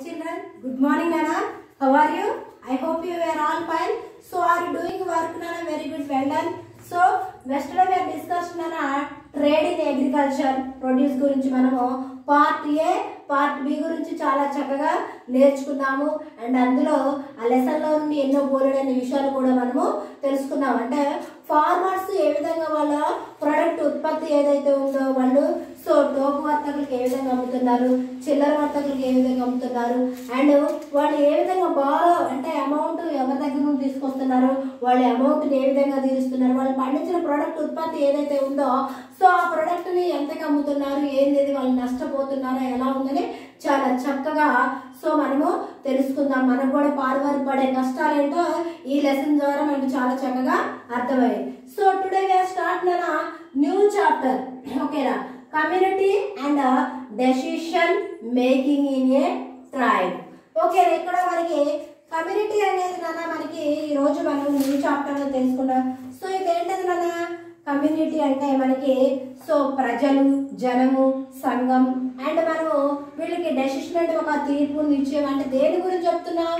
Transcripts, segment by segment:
children, good morning Nana. How are you? I hope you are all fine. So are you doing work Nana? Very good, well done. So yesterday we have discussed Nana trade in agriculture produce గురించి మనము part A part B గురించి చాలా చక్కగా నేర్చుకున్నాము. And అందులో ఆ lesson లో నుండి ఎన్నో బోలెడైన విషయాలు కూడా మనము తెలుసుకున్నాం. అంటే ఫార్మర్స్ ఏ విధంగా వాళ్ళ ప్రొడక్ట్ ఉత్పత్తి ఏదైతే ఉందో వాళ్ళు సో టోకు వర్తకులకు ఏ విధంగా అమ్ముతున్నారు, చిల్లర వర్తకులకు ఏ విధంగా అమ్ముతున్నారు, అండ్ వాళ్ళు ఏ విధంగా బారో అంటే అమౌంట్ ఎవరి దగ్గర నుండి తీసుకొస్తున్నారు, వాళ్ళ అమౌంట్ ఏ విధంగా తీరుస్తున్నారు, వాళ్ళు పండించిన ప్రోడక్ట్ ఉత్పత్తి ఏదైతే ఉందో సో ఆ ప్రోడక్ట్ ని ఎంతగా అమ్ముతున్నారు, ఏంది వాళ్ళు నష్టపోతున్నారో ఎలా ఉందని చాలా చక్కగా సో మనము తెలుసుకుందాం. మనకు కూడా పాల్వారు పడే కష్టాలు ఏంటో ఈ లెసన్ ద్వారా మనకు చాలా చక్కగా అర్థమయ్యాయి. సో టుడే వి స్టార్ట్ నా న్యూ చాప్టర్. ఓకేనా, community and decision making in a tribe. Okay, ఇక్కడ మనకి కమ్యూనిటీ అనేది నాన్న మనకి ఈ రోజు మనం న్యూ చాప్టర్ లో తెలుసుకున్నాం. సో ఇదేంటది నాన్న, కమ్యూనిటీ అంటే మనకి సో ప్రజలు, జనము, సంఘం, అండ్ మనము వీళ్ళకి డెసిషన్ అంటే ఒక తీర్పుని ఇచ్చేమంటే దేని గురించి చెప్తున్నాం,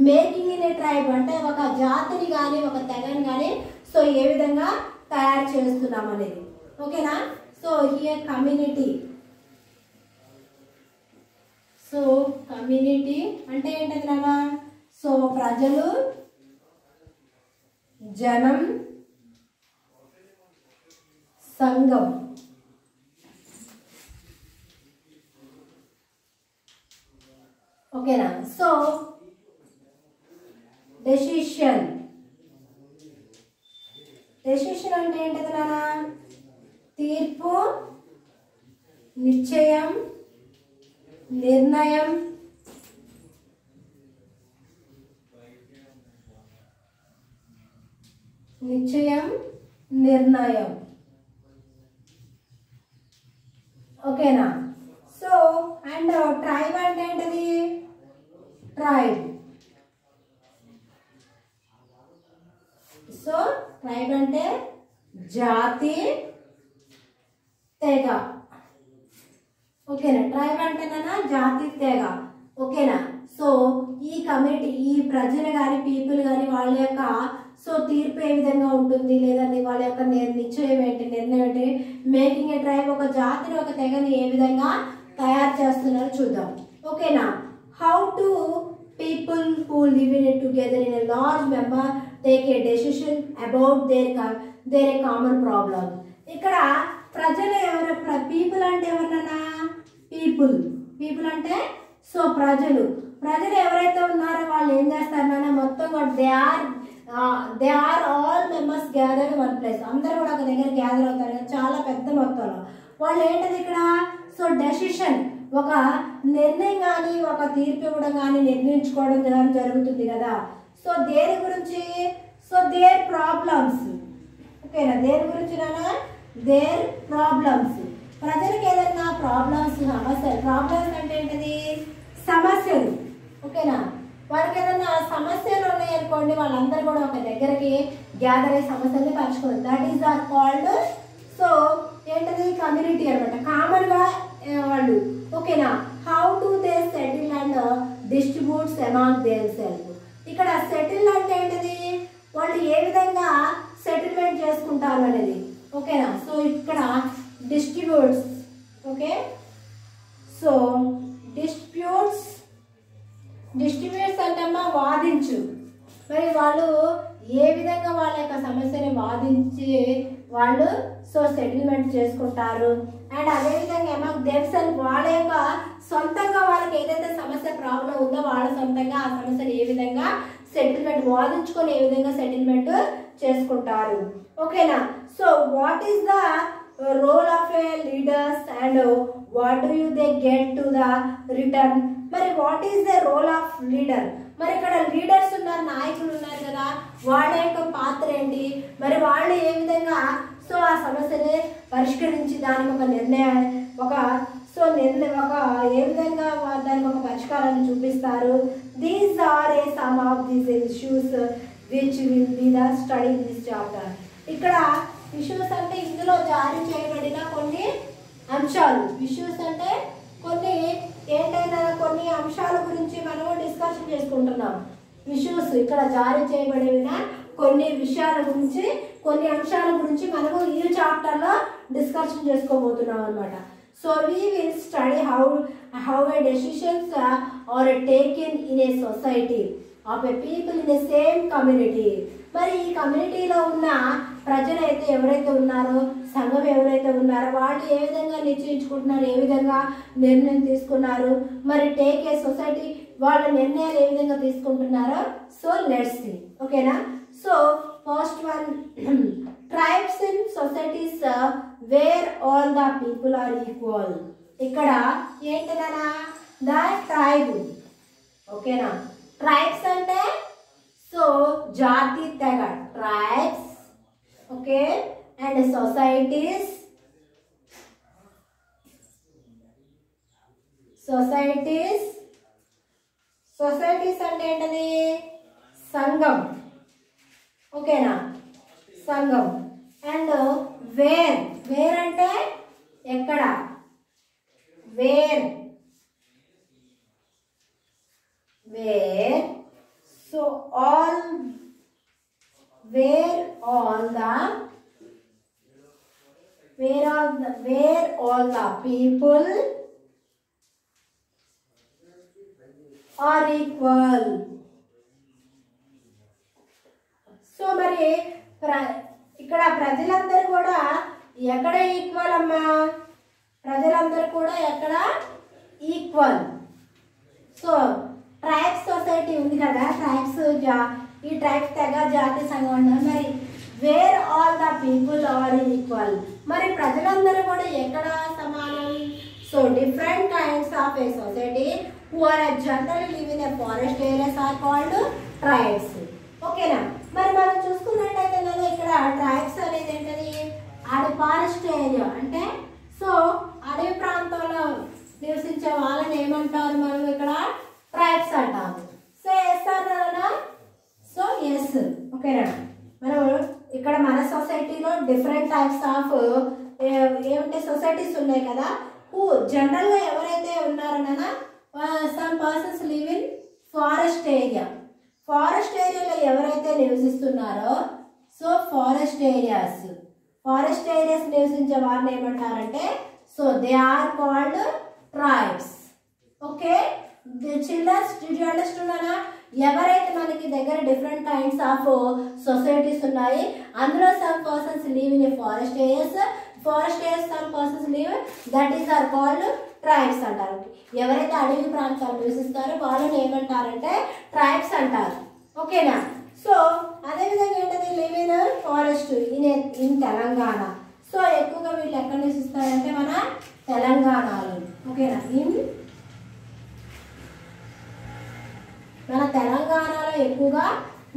మేకింగ్ ఇన్ ఏ ట్రైబ్ అంటే ఒక జాతిని కానీ ఒక తెగని కానీ సో ఏ విధంగా తయారు చేస్తున్నాం అనేది. ఓకేనా, so here community. So community అంటే ఏంటది నాన్న, సో ప్రజలు, జనం, సంఘం. ఓకేనా, సో డెసిషన్. డెసిషన్ అంటే ఏంటది నాన్న, తీర్పు, నిశ్చయం, నిర్ణయం, నిశ్చయం, నిర్ణయం. ఓకేనా, సో అండ్ ట్రైబ్ అంటే ఏంటది, ట్రైబ్. సో ట్రైబ్ అంటే జాతి, తెగ. ఓకేనా, ట్రైబ్ అంటే జాతి, తెగ. ఓకేనా, సో ఈ కమ్యూనిటీ, ఈ ప్రజలు కానీ పీపుల్ కానీ వాళ్ళ యొక్క సో తీర్పు ఏ విధంగా ఉంటుంది, లేదంటే వాళ్ళ యొక్క నిశ్చయం ఏంటి, నిర్ణయం ఏంటి, మేకింగ్ ఏ ట్రైబ్ ఒక జాతిని ఒక తెగని ఏ విధంగా తయారు చేస్తున్నారో చూద్దాం. ఓకేనా, how to people who live in together in a large member take a decision about there a common problem. ఇక్కడ ప్రజలు ఎవరు, పీపుల్ అంటే ఎవరన్నా, పీపుల్. పీపుల్ అంటే సో ప్రజలు. ప్రజలు ఎవరైతే ఉన్నారో వాళ్ళు ఏం చేస్తారన్నా మొత్తం they are all members gathered one place. అందరూ కూడా ఒక దగ్గర గ్యాదర్ అవుతారు కదా చాలా పెద్ద మొత్తంలో. వాళ్ళు ఏంటది ఇక్కడ సో డెసిషన్ ఒక నిర్ణయం కానీ ఒక తీర్పు ఇవ్వడం కానీ నిర్ణయించుకోవడం కానీ జరుగుతుంది కదా. సో దేని గురించి, సో దేర్ ప్రాబ్లమ్స్. ఓకేనా, దేని గురించి నానా, దేర్ ప్రాబ్లమ్స్. ప్రజలకు ఏదైనా ప్రాబ్లమ్స్, సమస్యలు. ప్రాబ్లమ్స్ అంటే ఏంటది, సమస్యలు. ఓకేనా, వాళ్ళకి ఏదైనా సమస్యలు ఉన్నాయనుకోండి, వాళ్ళందరూ కూడా ఒక దగ్గరికి గ్యాదర్ అయ్యే సమస్యల్ని పంచుకోవాలి. That is are called so ఏంటది, కమ్యూనిటీ అనమాట, కామన్ గా వాళ్ళు. ఓకేనా, how to they settle and distributes among their self. ఇక్కడ సెటిల్ అంటే ఏంటది, వాళ్ళు ఏ విధంగా సెటిల్మెంట్ చేసుకుంటారు అనేది. ఓకేనా, సో ఇక్కడ డిస్ట్రిబ్యూట్స్. ఓకే, సో డిస్ప్యూట్స్ అంటే అమ్మా వాదించు. మరి వాళ్ళు ఏ విధంగా వాళ్ళ యొక్క సమస్యని వాదించి వాళ్ళు సో సెటిల్మెంట్ చేసుకుంటారు. అండ్ అదేవిధంగా అమాంగ్ దెమ్సెల్ఫ్ వాళ్ళ యొక్క సొంతంగా వాళ్ళకి ఏదైతే సమస్య ప్రాబ్లం ఉందో వాళ్ళ సొంతంగా ఆ సమస్యను ఏ విధంగా సెటిల్మెంట్ వాదించుకొని ఏ విధంగా సెటిల్మెంట్ చేసుకుంటారు. ఓకేనా, so what is the role of a leaders and what do you they get to the return. మరి what is the role of leader, మరి ఇక్కడ లీడర్స్ ఉన్నారు, నాయకులు ఉన్నారు కదా, వాళ్ళ యొక్క పాత్ర ఏంటి, మరి వాళ్ళు ఏ విధంగా సో ఆ సమస్యని పరిష్కరించి దానికి ఒక నిర్ణయం ఒక సో ఏ విధంగా దానికి ఒక పరిష్కారాన్ని చూపిస్తారు. These are a some of these issues which will be the study this chapter. ఇక్కడ ఇష్యూస్ అంటే ఇందులో జారీ చేయబడిన కొన్ని అంశాలు. ఇష్యూస్ అంటే కొన్ని ఏంటైనా కొన్ని అంశాల గురించి చేసుకుంటున్నాం. ఇష్యూస్ ఇక్కడ జారీ చేయబడిన కొన్ని విషయాల గురించి, కొన్ని అంశాల గురించి మనము ఈ చాప్టర్ లో డిస్కషన్ చేసుకోబోతున్నాం అన్నమాట. So we will study how a decisions are taken in a society of a people in the same community. మరి ఈ కమ్యూనిటీలో ఉన్న ప్రజలైతే ఎవరైతే ఉన్నారో, సంఘం ఎవరైతే ఉన్నారో వాళ్ళు ఏ విధంగా నిశ్చయించుకుంటున్నారు, ఏ విధంగా నిర్ణయం తీసుకున్నారు, మరి టేక్ ఏ సొసైటీ వాళ్ళ నిర్ణయాలు ఏ విధంగా తీసుకుంటున్నారో. So let's see. ఓకేనా. So first one, tribes in societies where all the people are equal. ఇక్కడ ఏంటన్నా ద ట్రైబ్. ఓకేనా. ట్రైబ్స్ అంటే సో జాతి తెగ, tribes. Okay. And societies, societies అంటే ఏంటది? సంఘం. ఓకేనా, సంఘం. అండ్ వేర్ అంటే ఎక్కడ, where. So all the people are equal. So మరి ఇక్కడ ప్రజలందరూ కూడా ఎక్కడ ఈక్వల్ అమ్మా? ప్రజలందరూ కూడా ఎక్కడ ఈక్వల్? సో ట్రైబ్స్ సొసైటీ ఉంది కదా, ట్రైబ్స్ ఈ ట్రైబ్స్ తెగ జాతి సంఘం అన్నారు. మరి where all the people are equal, మరి ప్రజలందరూ కూడా ఎక్కడ సమానం? So different kinds of a society who are generally live in a forest areas are called tribes. ఓకేనా. మరి మనం చూసుకున్నట్టయితే ఇక్కడ ట్రైబ్స్ అనేది ఏంటది? అది ఫారెస్ట్ ఏరియా అంటే సో అడవి ప్రాంతంలో నివసించే వాళ్ళని ఏమంటారు మనం ఇక్కడ? ట్రైబ్స్ అంటాము. సో ఎస్ అన్నారా? So yes. ఓకేనా. మనం ఇక్కడ మన సొసైటీలో డిఫరెంట్ టైప్స్ ఆఫ్ ఏమంటే సొసైటీస్ ఉన్నాయి కదా. హూ జనరల్గా ఎవరైతే ఉన్నారన్నా some persons live in forest area. Forest ఏరియాలో ఎవరైతే నివసిస్తున్నారో సో ఫారెస్ట్ ఏరియాస్ నివసించే వారిని ఏమంటారంటే so they are called tribes. Okay childrens, did you understand? ఎవరైతే మనకి దగ్గర డిఫరెంట్ కైండ్స్ ఆఫ్ సొసైటీస్ ఉన్నాయి, అందులో some persons live in a forest areas, some persons live that is are called tribes అంటారు. ఎవరైతే అడవి ప్రాంతాలు నివసిస్తారో వాళ్ళని ఏమంటారంటే ట్రైబ్స్ అంటారు. ఓకేనా. సో అదేవిధంగా ఏంటది? Live in forest in Telangana. So ఎక్కువగా వీళ్ళు ఎక్కడ నివసిస్తారంటే మన తెలంగాణలో. ఓకేనా. మన తెలంగాణలో ఎక్కువగా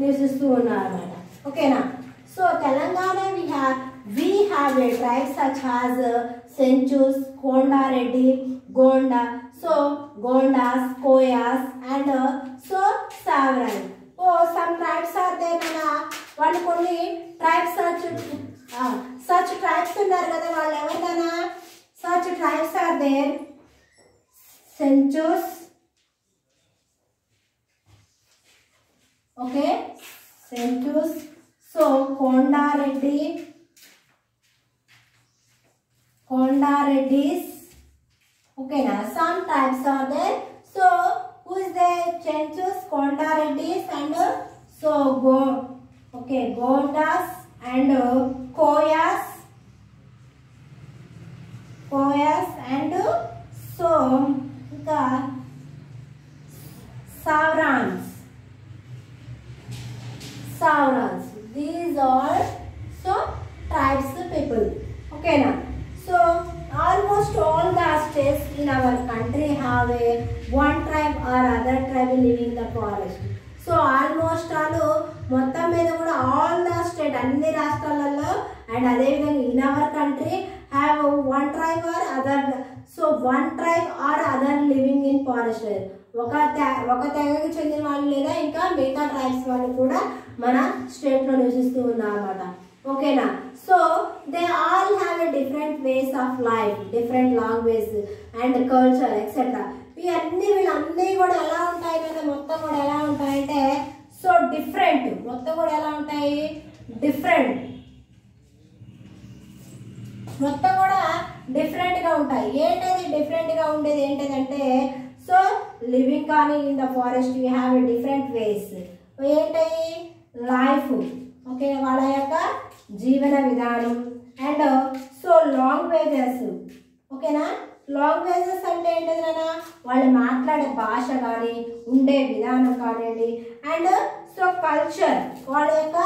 నివసిస్తూ ఉన్నారన్నమాట. ఓకేనా. So Telangana we have a tribe such as Senchus, Kondareddy, Gonda, so Gondas, Koyas and so Savran. Oh, some tribes are there mana వాళ్ళు కొన్ని tribes such tribes ఉన్నారు కదా, వాళ్ళు ఎవరిదనా? such tribes are there Senchus, okay, Senchus, so Kondareddys, okay na, some types are there. So who is there? Senchus, Kondareddys and so Gondas and Koyas and so the Savrans. These are so tribes people. Okay na. So almost all the states in our country have a one tribe or other tribe living in the forest. So almost all మొత్తం మీద కూడా all the state అన్ని రాష్ట్రాలలో and అదే విధంగా in our country have one tribe or other, so one tribe or other living in forest. ఒక తెగకి చెందిన వాళ్ళు లేదా ఇంకా మిగతా ట్రైబ్స్ వాళ్ళు కూడా మన స్టేట్ లో నివసిస్తూ ఉన్నారన్నమాట. ఓకేనా. So they all have a different ways of life, different language and culture etcetera. వీళ్ళన్నీ కూడా ఎలా ఉంటాయి కదా, మొత్తం కూడా ఎలా డిఫరెంట్, మొత్తం కూడా ఎలా ఉంటాయి, డిఫరెంట్, మొత్తం కూడా డిఫరెంట్గా ఉంటాయి. ఏంటది డిఫరెంట్గా ఉండేది ఏంటంటే, సో లివింగ్ కానీ in the forest you have a different వేస్. ఏంటది లైఫ్, ఓకే, వాళ్ళ యొక్క జీవన విధానం. అండ్ సో లాంగ్వేజెస్, ఓకేనా. లాంగ్వేజెస్ అంటే ఏంటది నాన్న, వాళ్ళు మాట్లాడే భాష కానీ ఉండే విధానం కానివ్వండి. అండ్ సో కల్చర్, వాళ్ళ యొక్క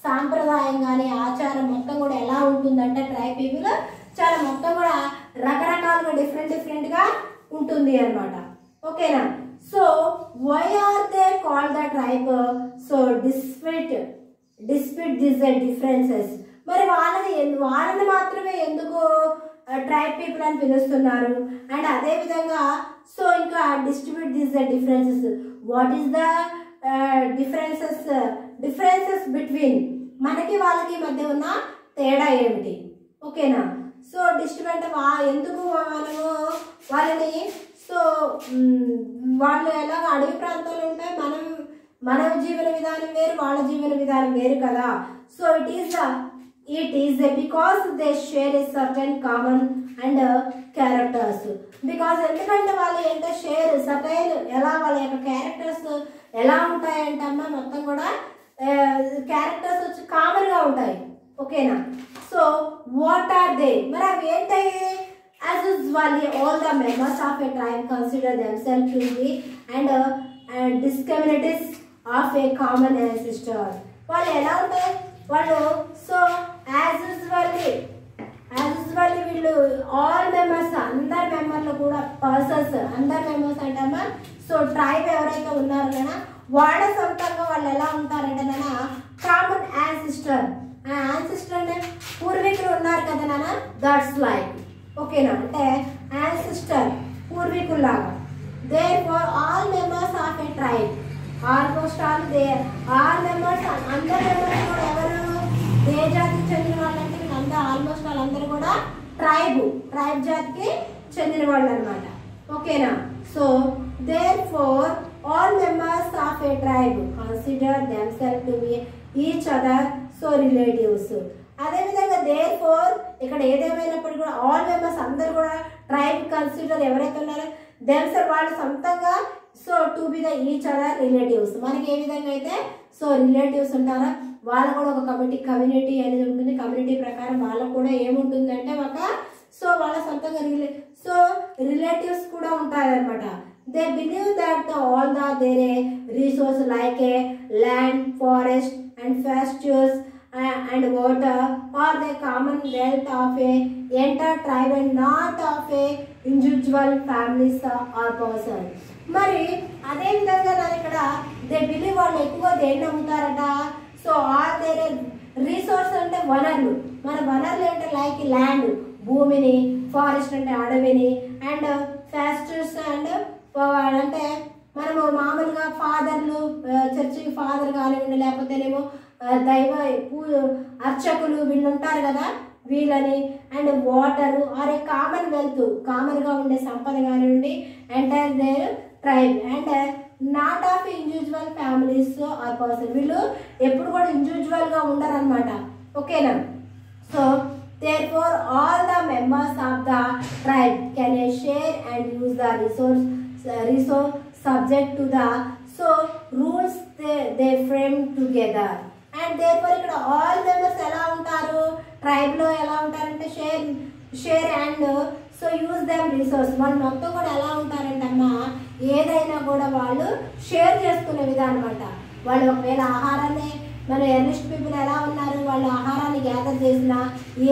సాంప్రదాయం కానీ ఆచారం మొత్తం కూడా ఎలా ఉంటుందంటే ట్రైబ్ పీపుల్ చాలా మొత్తం కూడా రకరకాలుగా డిఫరెంట్గా ఉంటుంది అన్నమాట, ఓకేనా. So why are they called the tribe, so dispute this differences. మరి వాళ్ళని మాత్రమే ఎందుకు ట్రైబ్ పీపుల్ అని పిలుస్తున్నారు. అండ్ అదేవిధంగా సో ఇంకా distribute this differences, what is the differences between, మనకి వాళ్ళకి మధ్య ఉన్న తేడా ఏమిటి, ఓకేనా. సో డిస్ట్రిబ్యూట్ ఎందుకు మనము వాళ్ళని, సో వాళ్ళు ఎలాగ అడవి ప్రాంతాల్లో ఉంటాయి, మన జీవన విధానం వేరు, వాళ్ళ జీవన విధానం వేరు కదా. So it is because they share a certain common and characters. Because ఎందుకంటే వాళ్ళు ఏంటో షేర్ సర్టైన్ ఎలా వాళ్ళ యొక్క క్యారెక్టర్స్ ఎలా ఉంటాయంటే అమ్మ మొత్తం కూడా క్యారెక్టర్స్ వచ్చి కామన్గా ఉంటాయి, ఓకేనా. సో వాట్ ఆర్ దే, మరి అవి ఏంటాయి. As usually all the members of a tribe consider themselves to be and discriminates of a common ancestor. వాళ్ళు ఎలా ఉంటారు వాళ్ళు, సో యాజ్ యూజువల్లీ వీళ్ళు ఆల్ మెంబర్స్, అందరు మెంబర్లు కూడా పర్సన్స్, అందరు మెంబర్స్ అంటమ్మా. సో ట్రైబ్ ఎవరైతే ఉన్నారో కదా వాళ్ళ సొంతంగా వాళ్ళు ఎలా ఉంటారంటే నాన్న కామన్ యాన్సిస్టర్. యాన్సిస్టర్ అంటే పూర్వీకులు ఉన్నారు కదా నాన్న, దట్స్ లైక్, ఓకేనా. అంటే యాన్సిస్టర్ పూర్వీకుల్లాగా. Therefore all members of a tribe, almost all members, అందరు మెంబర్స్ కూడా ఎవరు ఏ జాతికి చెందిన వాళ్ళంటే వీళ్ళందరూ ఆల్మోస్ట్ వాళ్ళందరూ కూడా ట్రైబ్ జాతికి చెందిన వాళ్ళు అనమాట, ఓకేనా. So therefore all members of a tribe consider themselves to be each other so relatives. అదేవిధంగా దేర్ ఫోర్ ఇక్కడ ఏదేమైనప్పుడు కూడా ఆల్ మెంబర్స్ అందరు కూడా ట్రైబ్ కన్సిడర్ ఎవరైతే ఉన్నారో దెమ్సెల్ఫ్ వాళ్ళు సొంతంగా so to be the each other relatives. మనకి ఏ విధంగా అయితే సో రిలేటివ్స్ ఉంటారో వాళ్ళ కూడా ఒక కమ్యూనిటీ అనేది ఉంటుంది. కమ్యూనిటీ ప్రకారం వాళ్ళకు కూడా ఏముంటుందంటే ఒక సో వాళ్ళ సొంతంగా రిలేటివ్స్ కూడా ఉంటారనమాట. They believe that all their a resource like a land, forest and festivals and water or the common wealth of a entire tribe and not of a individual families or person. మరి అదే విధంగా నేను ఇక్కడ they believe వాళ్ళు ఎక్కువ దేన్ని నమ్ముతారట. So are there resource అంటే వనరులు, మన వనరులు అంటే లైక్ ల్యాండ్ భూమిని, ఫారెస్ట్ అంటే అడవిని, అండ్ ఫెస్టివల్స్ అండ్ అంటే మనము మామూలుగా ఫాదర్లు చర్చికి ఫాదర్ కానివ్వండి, లేకపోతేనేమో దైవ అర్చకులు వీళ్ళు ఉంటారు కదా వీళ్ళని, and water or a common wealth, కామన్గా ఉండే సంపద కానివ్వండి, entire their tribe and not of individual families or person. వీళ్ళు ఎప్పుడు కూడా ఇండివిజువల్గా ఉండరు అనమాట, ఓకేనా. సో therefore all the members of the tribe can share and use the resource subject to the so rules they frame together. And therefore ఇక్కడ all members ఎలా ఉంటారు ట్రైబ్ లో ఎలా ఉంటారంటే share and so use them resource. వాళ్ళు మొత్తం కూడా ఎలా ఉంటారంటే అమ్మా ఏదైనా కూడా వాళ్ళు షేర్ చేసుకునే విధానం అనమాట. వాళ్ళు ఒకవేళ ఆహారాన్ని మన ఎర్లిస్ట్ పీపుల్ ఎలా ఉన్నారు, వాళ్ళు ఆహారాన్ని గ్యాదర్ చేసినా,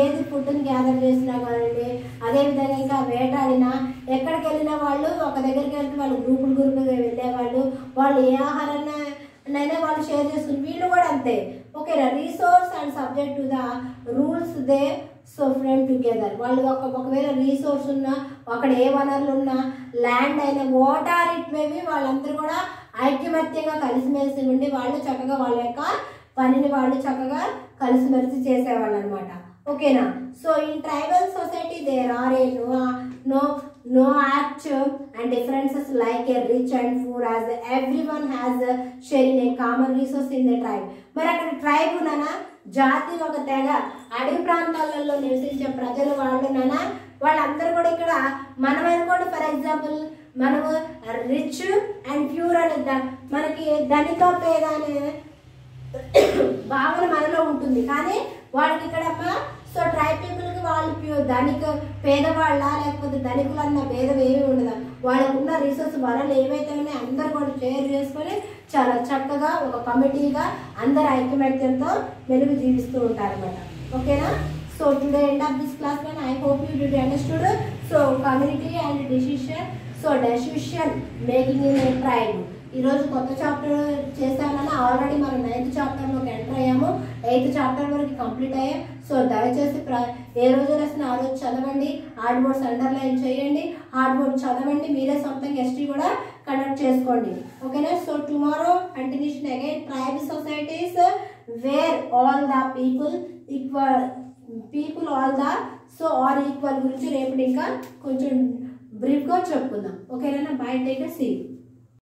ఏది ఫుడ్ని గ్యాదర్ చేసినా కానివ్వండి, అదేవిధంగా ఇంకా వేటాడినా, ఎక్కడికి వెళ్ళినా వాళ్ళు ఒక దగ్గరికి వెళ్తే వాళ్ళు గ్రూపులుగా వెళ్ళేవాళ్ళు. వాళ్ళు ఏ ఆహారాన్నైనా వాళ్ళు షేర్ చేస్తుంది. వీళ్ళు కూడా అంతే, ఓకేనా. Resource and subject to the rules they so frame together. వాళ్ళు ఒకవేళ రిసోర్స్ ఉన్నా, అక్కడ ఏ వనరులు ఉన్నా, ల్యాండ్ అయినా, వాటర్ ఇట్ మేబీ, వాళ్ళందరూ కూడా ఐక్యమత్యంగా కలిసిమెలిసి ఉండి వాళ్ళు చక్కగా వాళ్ళ యొక్క పనిని వాళ్ళు చక్కగా కలిసిమెలిసి చేసేవాళ్ళు అనమాట, ఓకేనా. So in tribal society there are a no no act and differences like a rich and poor as everyone has sharing a common resource in the tribe. మరి అక్కడ ట్రైబ్ నానా జాతి ఒక తెగ అడవి ప్రాంతాలలో నివసించే ప్రజలు వాళ్ళు నానా వాళ్ళందరూ కూడా ఇక్కడ మనం అనుకోండి ఫర్ ఎగ్జాంపుల్ మనము రిచ్ అండ్ ప్యూర్ అనే మనకి ధనిక పేద అనే భావన మనలో ఉంటుంది కానీ వాళ్ళకి ఇక్కడ సో ట్రైబ్ పీపుల్కి వాళ్ళు ధనిక పేదవాళ్ళ లేకపోతే ధనికులు అన్న భేదం ఏమీ ఉండదు. వాళ్ళకు ఉన్న రిసోర్స్ వనరులు ఏవైతే ఉన్నాయో అందరూ కూడా షేర్ చేసుకొని చాలా చక్కగా ఒక కమిటీగా అందరు ఐక్యమత్యంతో వెలుగు జీవిస్తూ ఉంటారు అనమాట. ఓకేనా? So today end of this class one I hope you did understood. So community and decision making in a tribe ఈరోజు కొత్త చాప్టర్ చేశానని ఆల్రెడీ మనం 9th చాప్టర్లోకి ఎంటర్ అయ్యాము. 8th చాప్టర్ వరకు కంప్లీట్ అయ్యాం. సో దయచేసి ఏ రోజు రాసిన ఆ రోజు చదవండి, హార్డ్ బోర్డ్స్ అండర్లైన్ చేయండి, హార్డ్ బోర్డ్ చదవండి, మీరే సొంతంగా ఎస్టీ కూడా కండక్ట్ చేసుకోండి. ఓకేనా? So tomorrow continuation again tribe societies where all the people all the so are equal గురించి రేపు ఇంకా కొంచెం బ్రీఫ్గా చెప్పుకుందాం. ఓకేనా? Bye take see you.